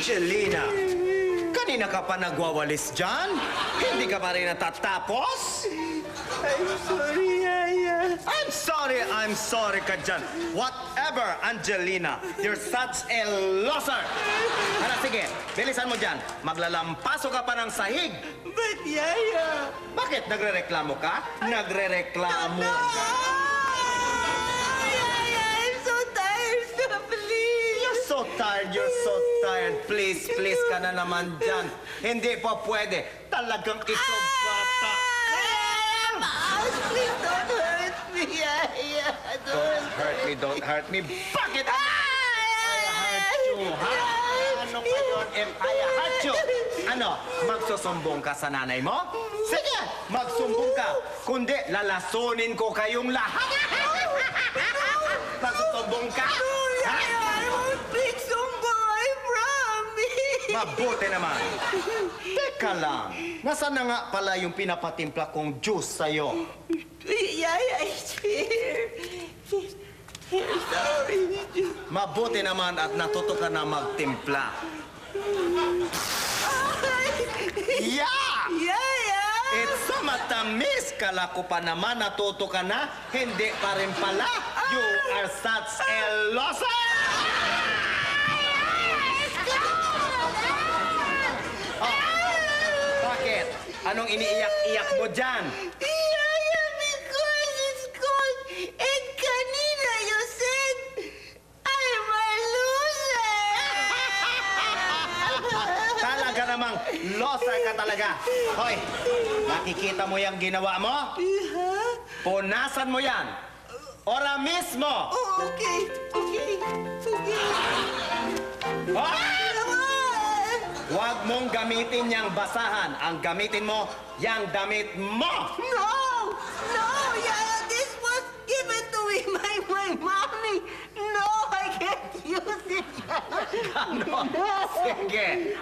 Angelina, kanina ka pa nagwawalis dyan? Hindi ka pa rin natatapos? I'm sorry, Yaya. I'm sorry ka dyan. Whatever, Angelina. You're such a loser. Hala, sige, bilisan mo dyan. Maglalampaso ka pa ng sahig. But, Yaya... Bakit nagrereklamo ka? Nagrereklamo ka? Yaya, I'm so tired. Please. You're so tired. Please ka na naman dyan. Hindi po pwede. Talagang ikaw bata. Please don't hurt me, Yaya. Don't hurt me. Bakit? I hurt you, ha? Ano ngayon if I hurt you? Ano, magsusumbong ka sa nanay mo? Sige, magsumbong ka. Kundi, lalasunin ko kayong lahat. Magsusumbong ka? Ha? I won't make sumbong, I promise. Mabuti naman. Teka lang, nasaan na nga pala yung pinapatimpla kong juice sa'yo? Yaya, it's here. Here, sorry. Mabuti naman at natuto ka na magtimpla. Yeah! Yaya! It's so matamis. Kala ko pa naman natuto ka na. Hindi pa rin pala. You are such a loser! Oh, bakit? Anong iniiyak-iyak mo dyan? Yaya, because it's cold. And kanina you said, I'm a loser. Talaga namang loser ka talaga. Hoy, nakikita mo yung ginawa mo? Huh? Punasan mo yan. Ora mismo. Oh, okay. Ah! Huwag mong gamitin yung basahan. Ang gamitin mo, yung damit mo. No, Yaya, this was given to me by my mommy. No, I can't use it. Ano?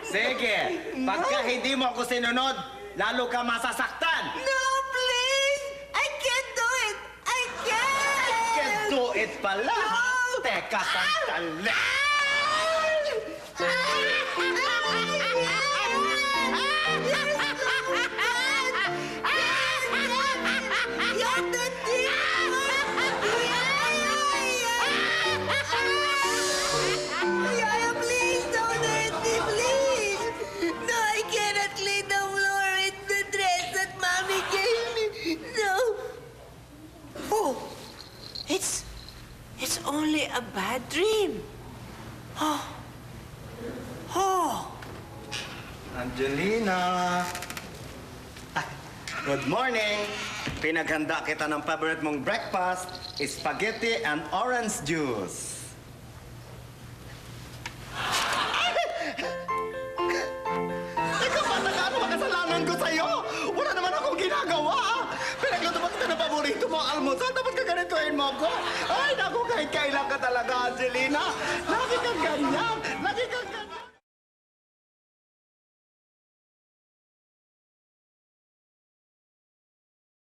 Sige. Pagka hindi mo ako sinunod, lalo ka masasaktan. No, please. I can't do it. I can't. Can't do it pala. No. Teka, sandali. Yaya, please don't hurt me, please. No, I cannot clean the floor in the dress that Mommy gave me. No. Oh, it's only a bad dream. Oh. Angelina. Good morning. Pinaghanda kita ng favorite mong breakfast, spaghetti and orange juice. Ikaw ba, ano ba kasalanan ko sa'yo? Wala naman akong ginagawa. Pinagluto ba kita ng paborito mo, almusal? Dapat kaganituhin mo ako. Ay, naku, kahit kailan ka talaga, Angelina. Lagi kang ganyan.